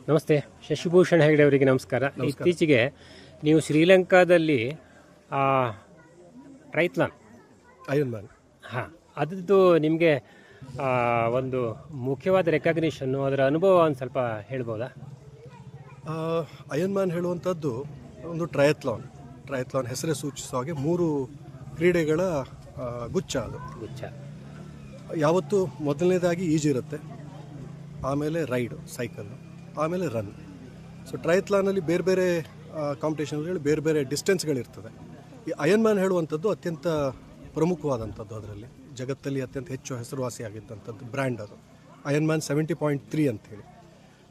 ನಮಸ್ತೆ. ಶಶಿಭೂಷಣ್ ಹೆಗ್ಡೆ ಅವರಿಗೆ ನಮಸ್ಕಾರ. ಇತ್ತೀಚೆಗೆ ನೀವು ಶ್ರೀಲಂಕಾದಲ್ಲಿ ಟ್ರೈಥ್ಲಾನ್ ಅಯನ್ಮ್ಯಾನ್ ಅದರದ್ದು ನಿಮಗೆ ಒಂದು ಮುಖ್ಯವಾದ ರೆಕಗ್ನಿಷನ್ನು, ಅದರ ಅನುಭವ ಒಂದು ಸ್ವಲ್ಪ ಹೇಳ್ಬೋದಾ? ಅಯನ್ಮ್ಯಾನ್ ಹೇಳುವಂಥದ್ದು ಒಂದು ಟ್ರಯತ್ಲಾನ್ ಹೆಸರೇ ಸೂಚಿಸೋ ಹಾಗೆ 3 ಕ್ರೀಡೆಗಳ ಗುಚ್ಛ. ಯಾವತ್ತು ಮೊದಲನೇದಾಗಿ ಈಜಿರುತ್ತೆ, ಆಮೇಲೆ ರೈಡ್ ಸೈಕಲ್, ಆಮೇಲೆ ರನ್. ಸೊ ಟ್ರಯತ್ಲಾನಲ್ಲಿ ಬೇರೆ ಬೇರೆ ಕಾಂಪಿಟೇಷನ್ಗಳು ಬೇರೆ ಬೇರೆ ಡಿಸ್ಟೆನ್ಸ್ಗಳಿರ್ತದೆ. ಈ ಅಯನ್ಮ್ಯಾನ್ ಹೇಳುವಂಥದ್ದು ಅತ್ಯಂತ ಪ್ರಮುಖವಾದಂಥದ್ದು. ಅದರಲ್ಲಿ ಜಗತ್ತಲ್ಲಿ ಅತ್ಯಂತ ಹೆಚ್ಚು ಹೆಸರುವಾಸಿಯಾಗಿದ್ದಂಥದ್ದು ಬ್ರ್ಯಾಂಡ್ ಅದು ಅಯನ್ಮ್ಯಾನ್ 70.3 ಅಂಥೇಳಿ.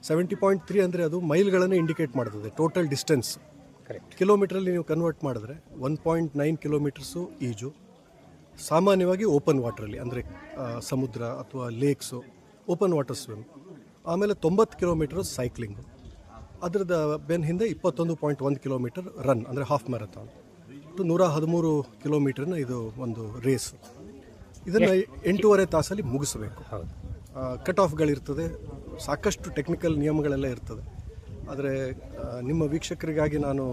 70.3 ಅಂದರೆ ಅದು ಮೈಲ್ಗಳನ್ನು ಇಂಡಿಕೇಟ್ ಮಾಡ್ತದೆ. ಟೋಟಲ್ ಡಿಸ್ಟೆನ್ಸ್ ಕಿಲೋಮೀಟ್ರಲ್ಲಿ ನೀವು ಕನ್ವರ್ಟ್ ಮಾಡಿದ್ರೆ 1.9 ಕಿಲೋಮೀಟರ್ಸು ಈಜು, ಸಾಮಾನ್ಯವಾಗಿ ಓಪನ್ ವಾಟ್ರಲ್ಲಿ ಅಂದರೆ ಸಮುದ್ರ ಅಥವಾ ಲೇಕ್ಸು, ಓಪನ್ ವಾಟರ್ ಸ್ವಿಮ್. ಆಮೇಲೆ 90 ಕಿಲೋಮೀಟರ್ ಸೈಕ್ಲಿಂಗು, ಅದರದ ಬೆನ್ನ ಹಿಂದೆ 21.1 ಕಿಲೋಮೀಟರ್ ರನ್ ಅಂದರೆ ಹಾಫ್ ಮ್ಯಾರಥಾನ್. 113 ಕಿಲೋಮೀಟರ್ನ ಇದು ಒಂದು ರೇಸ್. ಇದನ್ನು 8.5 ತಾಸಲ್ಲಿ ಮುಗಿಸಬೇಕು. ಕಟ್ ಆಫ್ಗಳಿರ್ತದೆ, ಸಾಕಷ್ಟು ಟೆಕ್ನಿಕಲ್ ನಿಯಮಗಳೆಲ್ಲ ಇರ್ತದೆ. ಆದರೆ ನಿಮ್ಮ ವೀಕ್ಷಕರಿಗಾಗಿ ನಾನು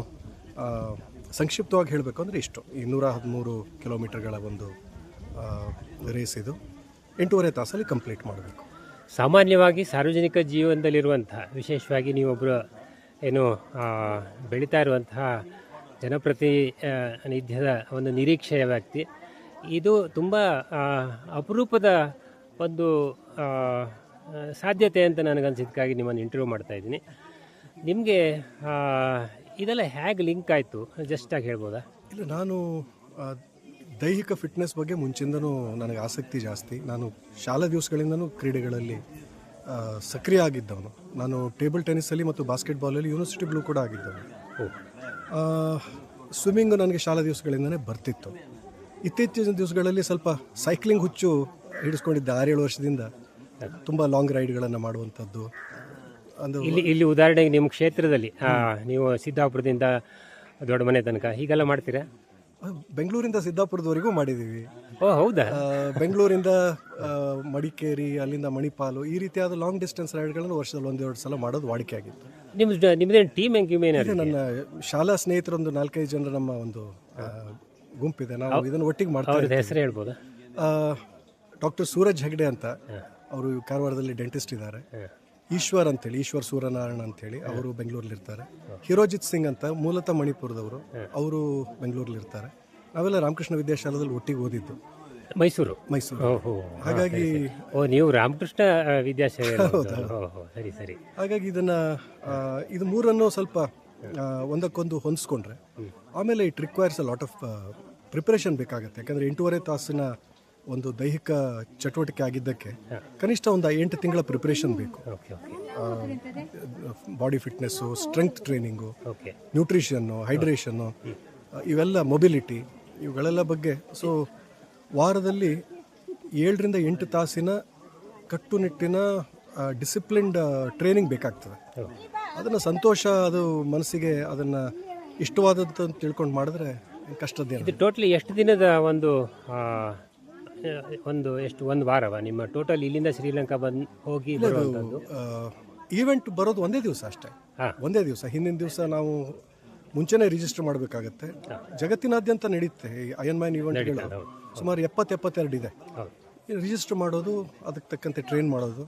ಸಂಕ್ಷಿಪ್ತವಾಗಿ ಹೇಳಬೇಕು ಅಂದರೆ ಇಷ್ಟು: ಈ 113 ಕಿಲೋಮೀಟರ್ಗಳ ಒಂದು ರೇಸ್ ಇದು 8.5 ತಾಸಲ್ಲಿ ಕಂಪ್ಲೀಟ್ ಮಾಡಬೇಕು. ಸಾಮಾನ್ಯವಾಗಿ ಸಾರ್ವಜನಿಕ ಜೀವನದಲ್ಲಿರುವಂತಹ, ವಿಶೇಷವಾಗಿ ನೀವೊಬ್ಬರು ಏನು ಬೆಳೀತಾ ಇರುವಂತಹ ಜನಪ್ರತಿನಿಧ್ಯದ ಒಂದು ನಿರೀಕ್ಷೆಯ ವ್ಯಕ್ತಿ, ಇದು ತುಂಬ ಅಪರೂಪದ ಒಂದು ಸಾಧ್ಯತೆ ಅಂತ ನನಗನ್ಸಿದ್ದಕ್ಕಾಗಿ ನಿಮ್ಮನ್ನು ಇಂಟರ್ವ್ಯೂ ಮಾಡ್ತಾಯಿದ್ದೀನಿ. ನಿಮಗೆ ಇದೆಲ್ಲ ಹೇಗೆ ಲಿಂಕ್ ಆಯಿತು, ಜಸ್ಟಾಗಿ ಹೇಳ್ಬೋದಾ? ಇಲ್ಲ, ನಾನು ದೈಹಿಕ ಫಿಟ್ನೆಸ್ ಬಗ್ಗೆ ಮುಂಚಿಂದನೂ ನನಗೆ ಆಸಕ್ತಿ ಜಾಸ್ತಿ. ನಾನು ಶಾಲಾ ದಿವಸಗಳಿಂದನೂ ಕ್ರೀಡೆಗಳಲ್ಲಿ ಸಕ್ರಿಯ ಆಗಿದ್ದವನು. ನಾನು ಟೇಬಲ್ ಟೆನ್ನಿಸಲ್ಲಿ ಮತ್ತು ಬಾಸ್ಕೆಟ್ಬಾಲಲ್ಲಿ ಯೂನಿವರ್ಸಿಟಿ ಬ್ಲೂ ಕೂಡ ಆಗಿದ್ದವನು. ಸ್ವಿಮ್ಮಿಂಗು ನನಗೆ ಶಾಲಾ ದಿವಸಗಳಿಂದನೇ ಬರ್ತಿತ್ತು. ಇತ್ತೀಚಿನ ದಿವಸಗಳಲ್ಲಿ ಸ್ವಲ್ಪ ಸೈಕ್ಲಿಂಗ್ ಹುಚ್ಚು ಹಿಡಿಸ್ಕೊಂಡಿದ್ದೆ. 6-7 ವರ್ಷದಿಂದ ತುಂಬ ಲಾಂಗ್ ರೈಡ್ಗಳನ್ನು ಮಾಡುವಂಥದ್ದು. ಇಲ್ಲಿ ಉದಾಹರಣೆಗೆ ನಿಮ್ಮ ಕ್ಷೇತ್ರದಲ್ಲಿ ನೀವು ಸಿದ್ದಾಪುರದಿಂದ ದೊಡ್ಡ ಮನೆ ತನಕ ಹೀಗೆಲ್ಲ ಮಾಡ್ತೀರಾ? ಬೆಂಗಳೂರಿಂದ ಸಿದ್ದಾಪುರದವರೆಗೂ ಮಾಡಿದ್ದೀವಿ. ಹೌದಾ? ಬೆಂಗಳೂರಿಂದ ಮಡಿಕೇರಿ, ಅಲ್ಲಿಂದ ಮಣಿಪಾಲು, ಈ ರೀತಿಯಾದ ಲಾಂಗ್ ಡಿಸ್ಟೆನ್ಸ್ ರೈಡ್ಗಳನ್ನು ವರ್ಷದಲ್ಲಿ 1-2 ಸಲ ಮಾಡೋದು ವಾಡಿಕೆ ಆಗಿತ್ತು. ನಿಮ್ಮದೇನು ಟೀಮ್ ಹೆಂಗೆ? ನನ್ನ ಶಾಲಾ ಸ್ನೇಹಿತರೊಂದು 4-5 ಜನರ ನಮ್ಮ ಒಂದು ಗುಂಪಿದೆ. ನಾವು ಇದನ್ನು ಒಟ್ಟಿಗೆ ಮಾಡ್ತೀವಿ. ಹೆಸರು ಹೇಳ್ಬೋದಾ? ಡಾಕ್ಟರ್ ಸೂರಜ್ ಹೆಗ್ಡೆ ಅಂತ, ಅವರು ಕಾರವಾರದಲ್ಲಿ ಡೆಂಟಿಸ್ಟ್ ಇದ್ದಾರೆ. ಈಶ್ವರ್ ಅಂತೇಳಿ, ಈಶ್ವರ್ ಸೂರ್ಯನಾರಾಯಣ ಅಂತೇಳಿ, ಅವರು ಬೆಂಗಳೂರಲ್ಲಿರ್ತಾರೆ. ಹಿರೋಜಿತ್ ಸಿಂಗ್ ಅಂತ, ಮೂಲತಃ ಮಣಿಪುರದವರು, ಅವರು ಬೆಂಗಳೂರಲ್ಲಿರ್ತಾರೆ. ನಾವೆಲ್ಲ ರಾಮಕೃಷ್ಣ ವಿದ್ಯಾಶಾಲದಲ್ಲಿ ಒಟ್ಟಿಗೆ ಓದಿದ್ದು. ಮೈಸೂರು. ಹಾಗಾಗಿ ನೀವು ರಾಮಕೃಷ್ಣ ವಿದ್ಯಾಶಾಲೆ. ಸರಿ. ಹಾಗಾಗಿ ಇದು ಮೂರನ್ನು ಸ್ವಲ್ಪ ಒಂದಕ್ಕೊಂದು ಹೊಂದಿಸ್ಕೊಂಡ್ರೆ ಆಮೇಲೆ it requires a lot of preparation ಬೇಕಾಗುತ್ತೆ. ಯಾಕಂದರೆ 8.5 ತಾಸಿನ ಒಂದು ದೈಹಿಕ ಚಟುವಟಿಕೆ ಆಗಿದ್ದಕ್ಕೆ ಕನಿಷ್ಠ ಒಂದು 8 ತಿಂಗಳ ಪ್ರಿಪ್ರೇಷನ್ ಬೇಕು. ಬಾಡಿ ಫಿಟ್ನೆಸ್ಸು, ಸ್ಟ್ರೆಂತ್ ಟ್ರೈನಿಂಗು, ನ್ಯೂಟ್ರಿಷನ್ನು, ಹೈಡ್ರೇಷನ್ನು, ಇವೆಲ್ಲ ಮೊಬಿಲಿಟಿ, ಇವುಗಳೆಲ್ಲ ಬಗ್ಗೆ. ಸೊ ವಾರದಲ್ಲಿ 7ರಿಂದ 8 ತಾಸಿನ ಕಟ್ಟುನಿಟ್ಟಿನ ಡಿಸಿಪ್ಲಿನ್ಡ್ ಟ್ರೈನಿಂಗ್ ಬೇಕಾಗ್ತದೆ. ಅದನ್ನು ಸಂತೋಷ, ಅದು ಮನಸ್ಸಿಗೆ ಅದನ್ನು ಇಷ್ಟವಾದಂತ ತಿಳ್ಕೊಂಡು ಮಾಡಿದ್ರೆ ಕಷ್ಟದ್ದೇನು. ಟೋಟಲಿ ಎಷ್ಟು ದಿನದ ಒಂದು ಒಂದು ವಾರವ ನಿಮ್ಮ ಟೋಟಲ್ ಇಲ್ಲಿಂದ ಶ್ರೀಲಂಕಾ ಬಂದು ಹೋಗಿ ಬರುವಂಥದ್ದು? ಈವೆಂಟ್ ಬರೋದು ಒಂದೇ ದಿವಸ ಅಷ್ಟೇ. ಒಂದೇ ದಿವಸ. ಹಿಂದಿನ ದಿವಸ ನಾವು ಮುಂಚೆನೇ ರಿಜಿಸ್ಟರ್ ಮಾಡಬೇಕಾಗತ್ತೆ. ಜಗತ್ತಿನಾದ್ಯಂತ ನಡೀತೆ ಈ ಅಯನ್ಮ್ಯಾನ್ ಈವೆಂಟ್ಗಳು. ಸುಮಾರು 70-72 ಇದೆ. ರಿಜಿಸ್ಟರ್ ಮಾಡೋದು, ಅದಕ್ಕೆ ತಕ್ಕಂತೆ ಟ್ರೈನ್ ಮಾಡೋದು.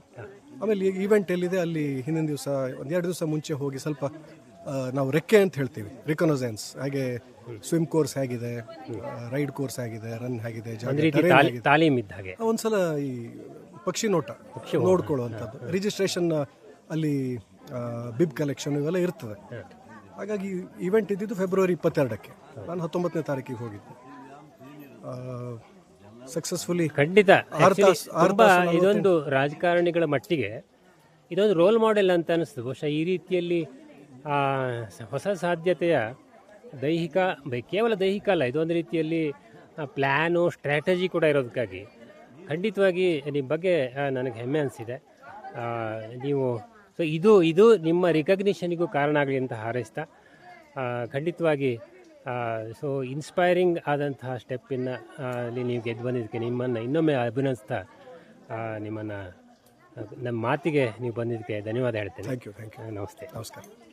ಆಮೇಲೆ ಈವೆಂಟ್ ಎಲ್ಲಿದೆ ಅಲ್ಲಿ ಹಿಂದಿನ ದಿವಸ 1-2 ದಿವಸ ಮುಂಚೆ ಹೋಗಿ ಸ್ವಲ್ಪ ನಾವು ರೆಕ್ಕೆ ಅಂತ ಹೇಳ್ತೀವಿ, ರಿಕನೋಸೆನ್ಸ್, ಹಾಗೆ ಸ್ವಿಮ್ ಕೋರ್ಸ್ ಹೇಗಿದೆ, ರೈಡ್ ಕೋರ್ಸ್ ಹೇಗಿದೆ, ರನ್ ಹೇಗಿದೆ, ತಾಲೀಮ್ ಇದ್ದ ಹಾಗೆ ಒಂದ್ಸಲ ಈ ಪಕ್ಷಿ ನೋಟ ನೋಡ್ಕೊಳ್ಳುವಂಥದ್ದು. ರಿಜಿಸ್ಟ್ರೇಷನ್ ಅಲ್ಲಿ ಬಿಬ್ ಕಲೆಕ್ಷನ್ ಇವೆಲ್ಲ ಇರ್ತದೆ. ಹಾಗಾಗಿ ಈವೆಂಟ್ ಇದ್ದಿದ್ದು ಫೆಬ್ರವರಿ 22ಕ್ಕೆ. ನಾನು 19ನೇ ತಾರೀಕಿಗೆ ಹೋಗಿದ್ದೆ. ಸಕ್ಸಸ್ಫುಲಿ. ಖಂಡಿತ. ಇದೊಂದು ರಾಜಕಾರಣಿಗಳ ಮಟ್ಟಿಗೆ ಇದೊಂದು ರೋಲ್ ಮಾಡೆಲ್ ಅಂತ ಅನಿಸ್ತದೆ. ಬಹುಶಃ ಈ ರೀತಿಯಲ್ಲಿ ಹೊಸ ಸಾಧ್ಯತೆಯ ಕೇವಲ ದೈಹಿಕ ಅಲ್ಲ, ಇದೊಂದು ರೀತಿಯಲ್ಲಿ ಪ್ಲ್ಯಾನು, ಸ್ಟ್ರಾಟಜಿ ಕೂಡ ಇರೋದಕ್ಕಾಗಿ ಖಂಡಿತವಾಗಿ ನಿಮ್ಮ ಬಗ್ಗೆ ನನಗೆ ಹೆಮ್ಮೆ ಅನಿಸಿದೆ. ನೀವು ಇದು ನಿಮ್ಮ ರಿಕಗ್ನಿಷನಿಗೂ ಕಾರಣ ಆಗಲಿ ಅಂತ ಹಾರೈಸ್ತಾ, ಖಂಡಿತವಾಗಿ ಇನ್ಸ್ಪೈರಿಂಗ್ ಆದಂತಹ ಸ್ಟೆಪ್ಪಿನ ಅಲ್ಲಿ ನೀವು ಗೆದ್ದು ಬಂದಿದ್ದಕ್ಕೆ ನಿಮ್ಮನ್ನು ಇನ್ನೊಮ್ಮೆ ಅಭಿನಂದಿಸ್ತಾ ನಿಮ್ಮನ್ನು ನಮ್ಮ ಮಾತಿಗೆ ನೀವು ಬಂದಿದ್ದಕ್ಕೆ ಧನ್ಯವಾದ ಹೇಳ್ತೇನೆ. ಥ್ಯಾಂಕ್ ಯು ನಮಸ್ತೆ. ನಮಸ್ಕಾರ.